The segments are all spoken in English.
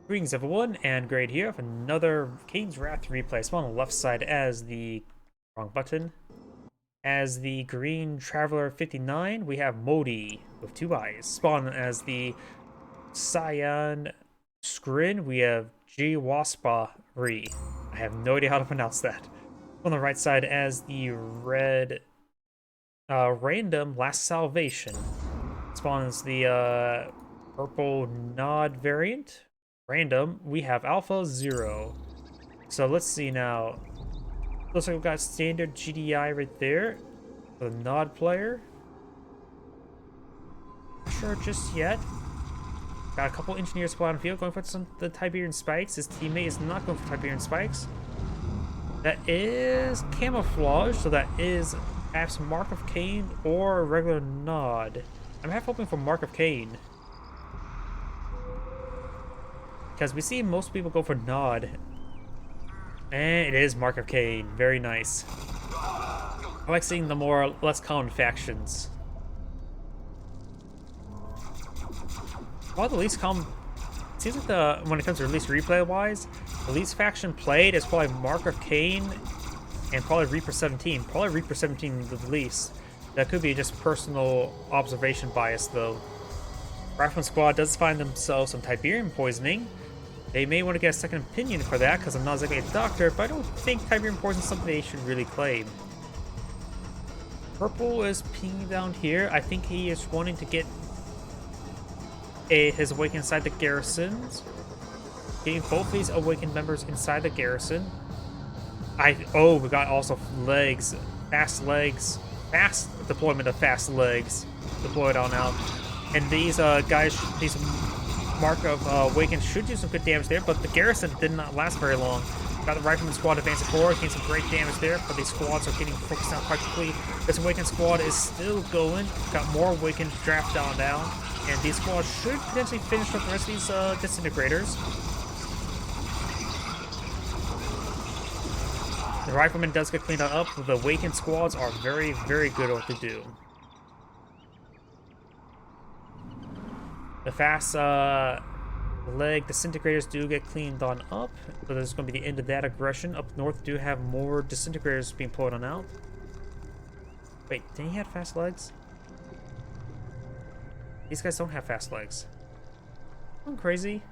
Greetings everyone, and Grade here with another Kane's Wrath replay. Spawn on the left side as the wrong button. As the Green Traveler 59, we have Modii with 2 eyes. Spawn as the Cyan Scrin, we have GwaspaRi. I have no idea how to pronounce that. On the right side as the red Random Last Salvation. Spawn as the purple Nod variant. Random, we have AlphaZer0. So let's see now. Looks like we've got standard GDI right there for the Nod player. Not sure just yet. Got a couple engineers spot on field going for the Tiberian Spikes. His teammate is not going for Tiberian Spikes. That is camouflage, so that is perhaps Mark of Kane or regular Nod. I'm half hoping for Mark of Kane, because we see most people go for Nod. And it is Mark of Kane. Very nice. I like seeing the less common factions. Well, the least common... It seems like when it comes to release replay-wise, the least faction played is probably Mark of Kane and probably Reaper 17. Probably Reaper 17 the least. That could be just personal observation bias, though. Rifleman Squad does find themselves some Tiberian poisoning. They may want to get a second opinion for that, because I'm not exactly a doctor, but I don't think Tiberian poison is something they should really claim. Purple is pinging down here. I think he is wanting to get his awakened inside the garrisons. Getting both these awakened members inside the garrison. Oh, we got also legs. Fast legs. Fast deployment of fast legs deployed on out. And these guys, these Mark of Awakened should do some good damage there, but the garrison did not last very long. Got the Rifleman Squad advancing forward, getting some great damage there, but these squads are getting focused out quite quickly. This Awakened Squad is still going. Got more Awakened draft down, and these squads should potentially finish up the rest of these disintegrators. The Rifleman does get cleaned up, but the Awakened squads are very, very good at what they do. The fast leg disintegrators do get cleaned on up, so this is going to be the end of that aggression. Up north do have more disintegrators being pulled on out. Wait, did he have fast legs? These guys don't have fast legs. I'm crazy.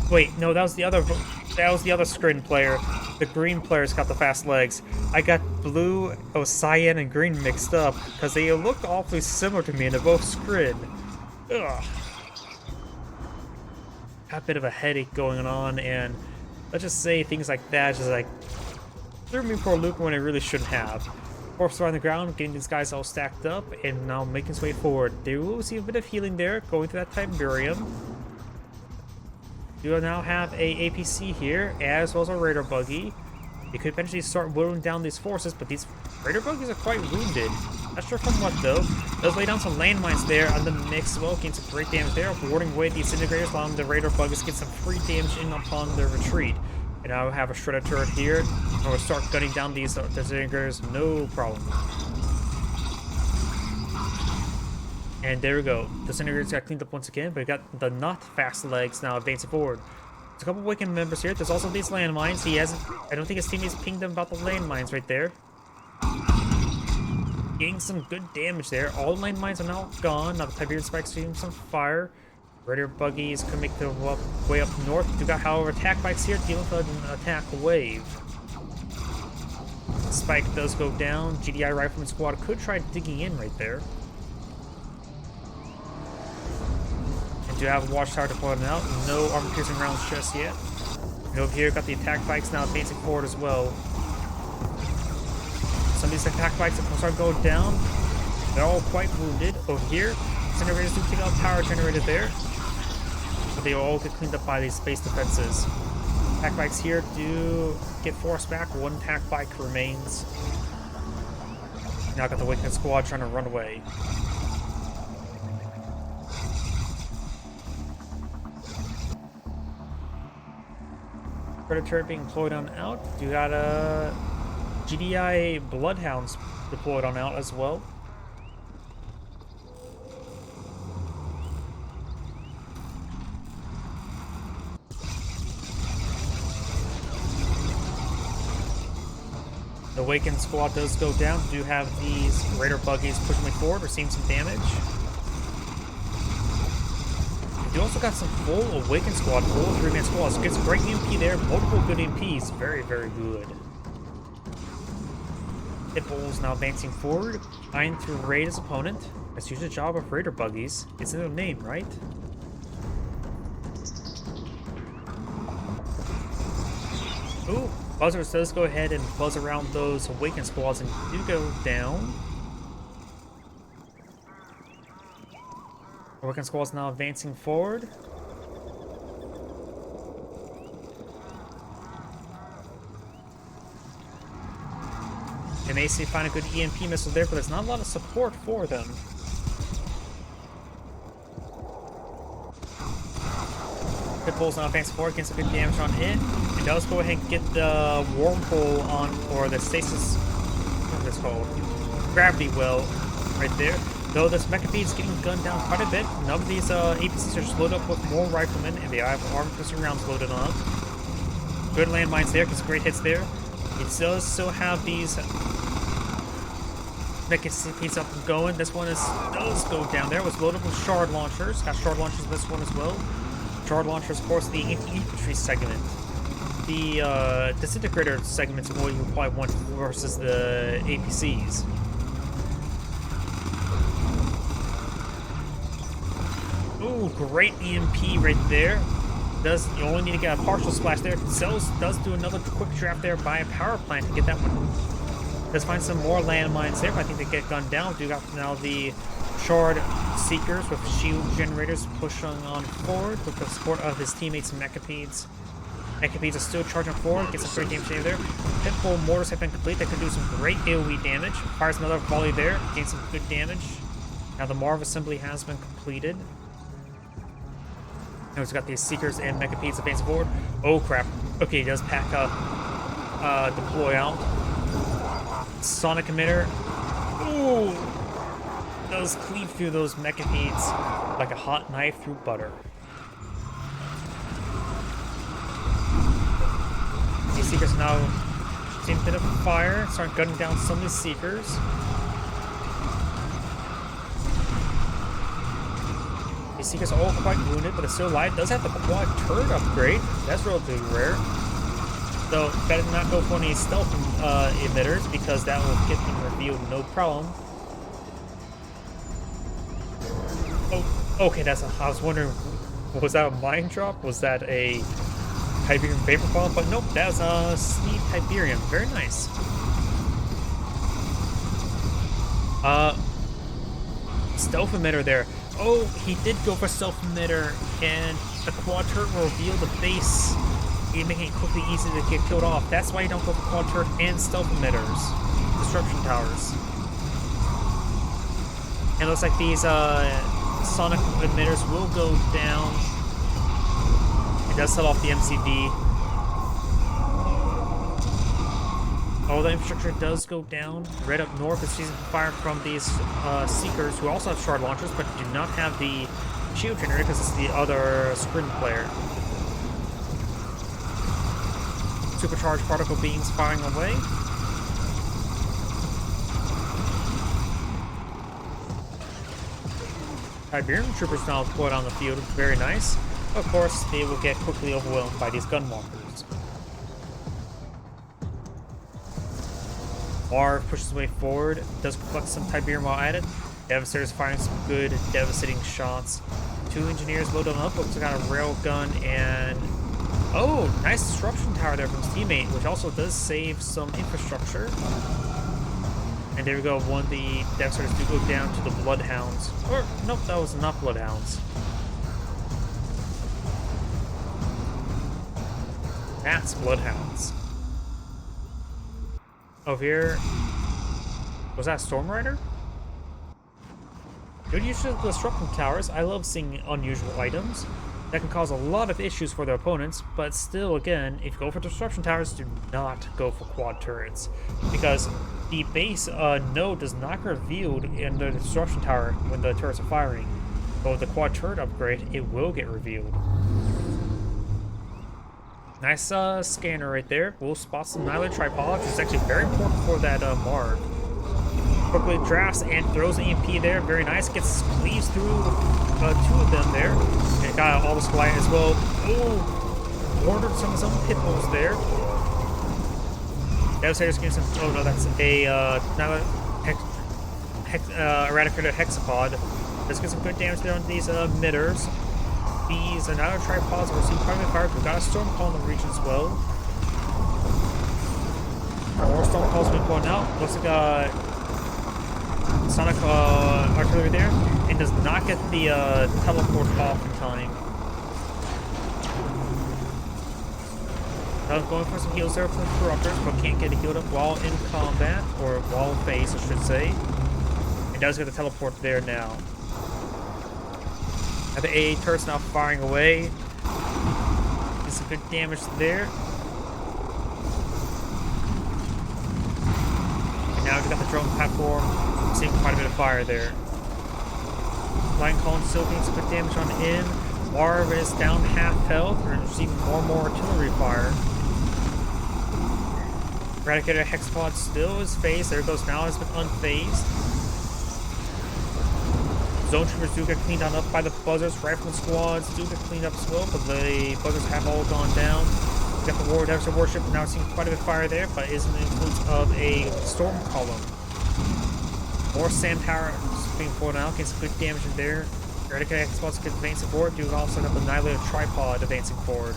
Wait, no, that was the other screen player. The green player's got the fast legs. I got blue, cyan, and green mixed up because they look awfully similar to me and they're both scrin. Ugh. Got a bit of a headache going on, and let's just say things like that just like threw me for a loop when I really shouldn't have. Corpse on the ground, getting these guys all stacked up, and now making his way forward. They will see a bit of healing there, going through that Tiberium. You now have a APC here, as well as a Raider Buggy. You could eventually start whittling down these forces, but these Raider Buggies are quite wounded. Not sure from what, though. Does lay down some landmines there on the mix as well, getting some great damage there, warding away the disintegrators, allowing the Raider Buggies to get some free damage in upon their retreat. And now we have a Shredder turret here, and we'll start gunning down these disintegrators, no problem. And there we go. The disintegrators got cleaned up once again, but we got the not fast legs now advancing forward. There's a couple Awakened members here. There's also these landmines. He hasn't... I don't think his teammates pinged him about the landmines right there. Getting some good damage there. All the landmines are now gone. Now the Tiberian Spikes shooting some fire. Raider Buggies can make their way up north. We got, however, attack bikes here dealing with an attack wave. Spike does go down. GDI Rifleman Squad could try digging in right there. Do have a watchtower deployed out. No armor-piercing rounds just yet. And over here, got the attack bikes now advancing forward as well. Some of these attack bikes are start going down. They're all quite wounded. Over here, generators do take out power generated there, but they all get cleaned up by these space defenses. Attack bikes here do get forced back. One attack bike remains. Now got the Awakened Squad trying to run away. Predator being deployed on out. You got GDI Bloodhounds deployed on out as well. The Awakened squad does go down. We do have these Raider buggies pushing me forward. We're seeing some damage. You also got some full Awakened squad, full 3-man squads. Gets a great EMP there. Multiple good EMPs. Very, very good. Pitbull's now advancing forward, trying to raid his opponent. That's usually the job of Raider buggies. It's in their name, right? Ooh, AlphaZer0 does go ahead and buzz around those Awakened squads and do go down. Awakened squad's now advancing forward. They may see find a good EMP missile there, but there's not a lot of support for them. Pitbull's now advancing forward, getting some good damage on it. It does go ahead and get the wormhole on, or the stasis, what is this called? Gravity well right there. Though this Mechapede is getting gunned down quite a bit. None of these APCs are just loaded up with more riflemen, and they have armor piercing rounds loaded up. Good landmines there, gets great hits there. It does still have these Mechapedes up and going. This one does go down there. It was loaded with shard launchers. Got shard launchers in this one as well. Shard launchers, of course, the infantry segment. The disintegrator segment's what you probably want versus the APCs. Ooh, great EMP right there. You only need to get a partial splash there. Cells does do another quick draft there by a power plant to get that one. Does find some more landmines there, but I think they get gunned down. Do got now the Shard Seekers with shield generators pushing on forward with the support of his teammates Mechapedes. Mechapedes are still charging forward, get some great damage there. Pitbull mortars have been complete. That can do some great AoE damage. Fires another volley there, gains some good damage. Now the Marv assembly has been completed. Now he's got these Seekers and Mechapedes advancing forward. Oh crap. Okay, he does pack up, deploy out. Sonic emitter. Ooh! Does cleave through those Mechapedes like a hot knife through butter. These Seekers now seeing a bit of fire, start gunning down some of these Seekers. These Seekers are all quite wounded, but it's still alive. Does have the quad turret upgrade. That's relatively rare. So better not go for any stealth emitters because that will get them revealed no problem. Oh, okay, I was wondering, was that a mine drop? Was that a Tiberium vapor bomb? But nope, that was a Sleep Tiberium. Very nice. Stealth emitter there. Oh, he did go for stealth emitter, and the quad turret will reveal the base, making it quickly easy to get killed off. That's why you don't go for quad turret and stealth emitters, disruption towers. And it looks like these sonic emitters will go down. It does set off the MCV. Oh, the infrastructure does go down. Right up north is seizing fire from these Seekers, who also have shard launchers, but do not have the shield generator because it's the other sprint player. Supercharged particle beams firing away. Tiberium troopers now deployed on the field. Very nice. Of course, they will get quickly overwhelmed by these gunwalkers. Marv pushes his way forward, does collect some Tiberium while at it. Devastator's firing some good, devastating shots. 2 engineers loaded up, also got a rail gun and... Oh, nice disruption tower there from his teammate, which also does save some infrastructure. And there we go, one of the Devastators do go down to the Bloodhounds. Or, nope, that was not Bloodhounds. That's Bloodhounds. Over here, was that Storm Rider? Good use of disruption towers. I love seeing unusual items. That can cause a lot of issues for their opponents, but still, again, if you go for disruption towers, do not go for quad turrets. Because the base node does not get revealed in the disruption tower when the turrets are firing. But with the quad turret upgrade, it will get revealed. Nice scanner right there. We'll spot some Nyla tripods, which is actually very important for that Marv. Quickly drafts and throws an EMP there. Very nice. Gets cleaves through 2 of them there. And got all the supply as well. Oh, ordered some of his own pit bulls there. Devastator's getting some. Oh no, that's a Nyla Eradicator Hexapod. Let's get some good damage there on these emitters. These Nyla tripods are receiving primary fire. We've got a storm call in the region as well. More storm calls have been going out. Looks like Sonic artillery there, and does not get the teleport off in time. Going for some heals there from the Corruptors, but can't get healed up while in combat, or while in phase, I should say. It does get the teleport there now. Now the AA turret's now firing away. Get some good damage there. And now we've got the drone platform. Seeing quite a bit of fire there. Flying Column still getting some good damage on in. Marv is down half health. We're receiving more and more artillery fire. Eradicator Hexapod still is phased. There goes now, has been unfazed. Zone Troopers do get cleaned on up by the Buzzers. Rifleman squads do get cleaned up as well, but the Buzzers have all gone down. We got the War Devastator Warship now seeing quite a bit of fire there, but is in the influence of a Storm Column. More Sand Tower being pulled out, getting some good damage in there. Eradicator Hexapods get advancing forward. Do also have the Annihilator Tripod advancing forward.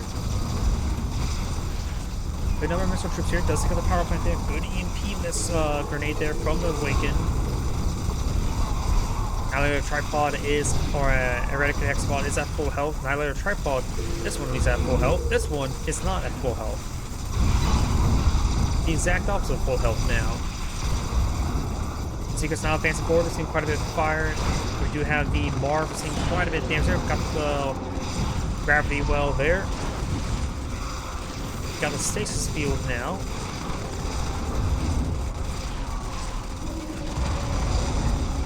Good number of missile troops here. Does take out the power plant there. Good EMP miss grenade there from the Awaken. Annihilator Tripod is, or Eradicator Hexapod is at full health. Annihilator Tripod, this one is at full health. This one is not at full health. The exact opposite of full health now. Seekers now advancing forward. We're seeing quite a bit of fire. We do have the Marv. We're seeing quite a bit of damage there. We've got the gravity well there. We've got the stasis field now.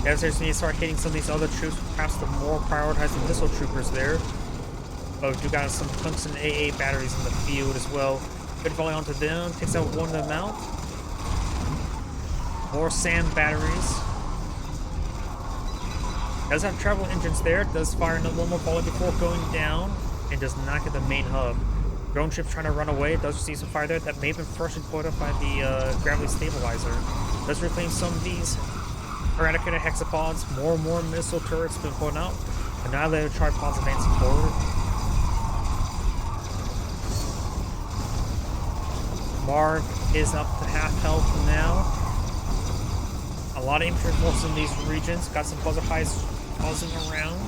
Devastators need to start hitting some of these other troops, perhaps the more prioritized missile troopers there. But we do got some tungsten AA batteries in the field as well. Good volley onto them. Takes out one of them out. More sand batteries. Does have travel engines there. Does fire one more volley before going down. And does not get the main hub. Drone ship trying to run away. Does receive some fire there. That may have been partially put up by the gravity stabilizer. Does reclaim some of these Eradicator Hexapods. More and more missile turrets been put out. Annihilator tripods advancing forward. Marv is up to half health now. A lot of infantry forces in these regions. Got some buzzer highs buzzing around.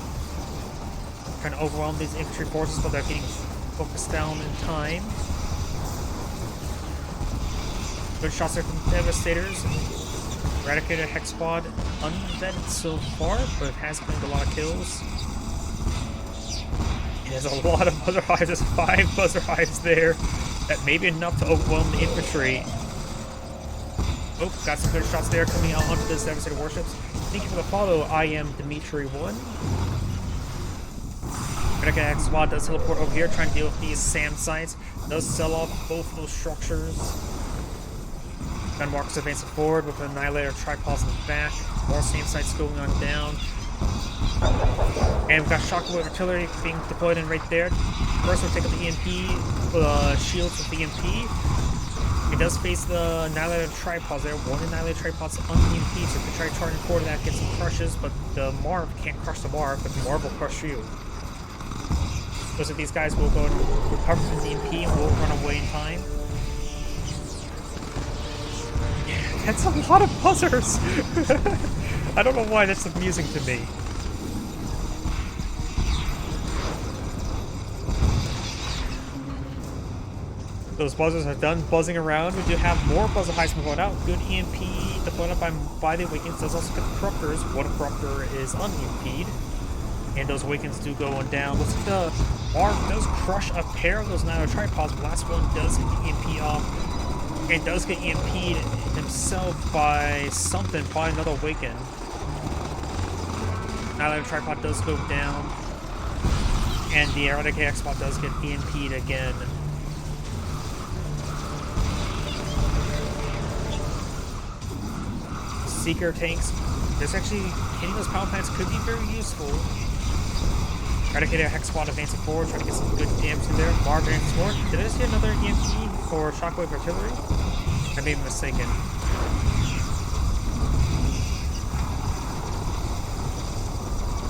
Trying to overwhelm these infantry forces, but they're getting focused down in time. Good shots there from Devastators. Eradicator Hexapod unvetted so far, but it has claimed a lot of kills. There's a lot of buzzer hives. There's 5 buzzer hives there. That may be enough to overwhelm the infantry. Oh, got some good shots there coming out onto this Devastator warships. Thank you for the follow. I am Dimitri1. Eradicator Hexapod does teleport over here, trying to deal with these SAM sites. Does sell off both those structures. Gun markers advancing forward with an Annihilator tripods in the back. More SAM sites going on down. And we've got shockwave artillery being deployed in right there. First we'll take out the EMP shields with the EMP. It does face the Annihilator tripods there. One Annihilator tripods on the EMP, so if you try charging forward, that gets some crushes, but the Marv can't crush the Marv, but the Marv will crush you. Most of these guys will go and recover from the EMP and will run away in time. That's a lot of buzzers! I don't know why that's amusing to me. Those buzzers are done buzzing around. We do have more buzzer highs going out. Good EMP deployed up by the Awakens. Does also get the Corruptors. One Corruptor is un-EMP'd. And those Awakens do go on down. Looks like the Marv does crush a pair of those Nano tripods. The last one does get the EMP off. And does get EMP'd himself by something, probably another Awaken. Now that tripod does go down. And the Eradicator Hexapod does get EMP'd again. Seeker tanks. There's actually hitting those power plants could be very useful. Try to get a Hex Squad advancing forward, try to get some good damage in there. Bar advances forward. Did I see another EMP for Shockwave Artillery? I may be mistaken.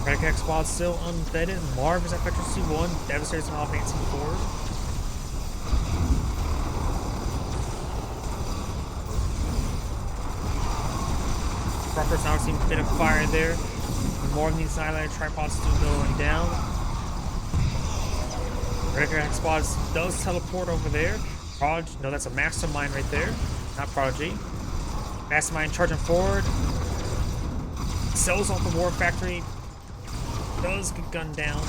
Try to get Hex Squad still unvetted. Marv is at Vector C1. Devastator's now advancing forward. Truckers now seeing a bit of fire there. More of these highlighted tripods still going down. Regular Hex Squad does teleport over there. Prodigy, no, that's a Mastermind right there. Not Prodigy. Mastermind charging forward. Sells off the War Factory. Does get gunned down.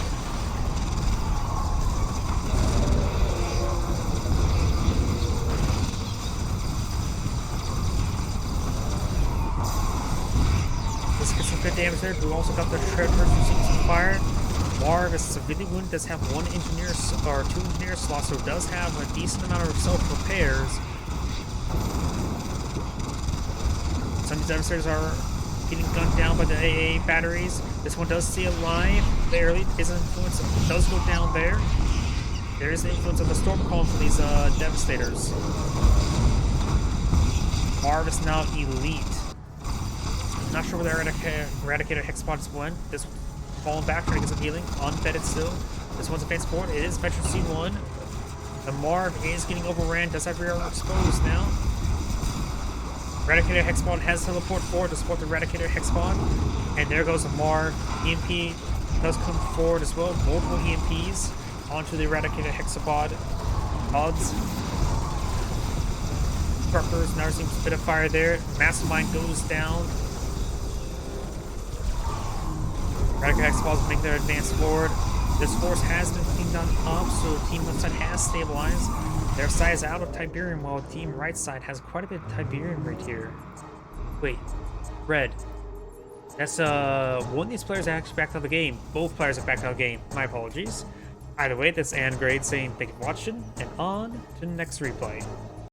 Let's get some good damage there. We also got the Shred Person receiving some fire. Marv is severely wounded, does have 1 engineer or 2 engineer slots, so does have a decent amount of self-repairs. Some of these devastators are getting gunned down by the AA batteries. This one does stay alive. Barely. His influence does go down there. There is the influence of the storm calling for these devastators. Marv is now elite. Not sure where the Eradicator Hex Squad went. This one falling back, trying to get some healing. Unfetted still. This one's advanced forward. It is Veteran C1. The Marv is getting overran. Does have rear armor exposed now. Eradicator Hex Squad has teleport forward to support the Eradicator Hex Squad. And there goes the Marv. EMP does come forward as well. Multiple EMPs onto the Eradicator Hex Squad. Odds. Truckers now seems a bit of fire there. Mastermind goes down. Eradicator Hex Squad make their advance forward. This force has been cleaned on up, so team left side has stabilized. Their side is out of Tiberium, while team right side has quite a bit of Tiberium right here. Wait, red. That's one of these players actually backed out of the game. Both players have backed out of the game. My apologies. Either way, that's Angrade saying thank you for watching, and on to the next replay.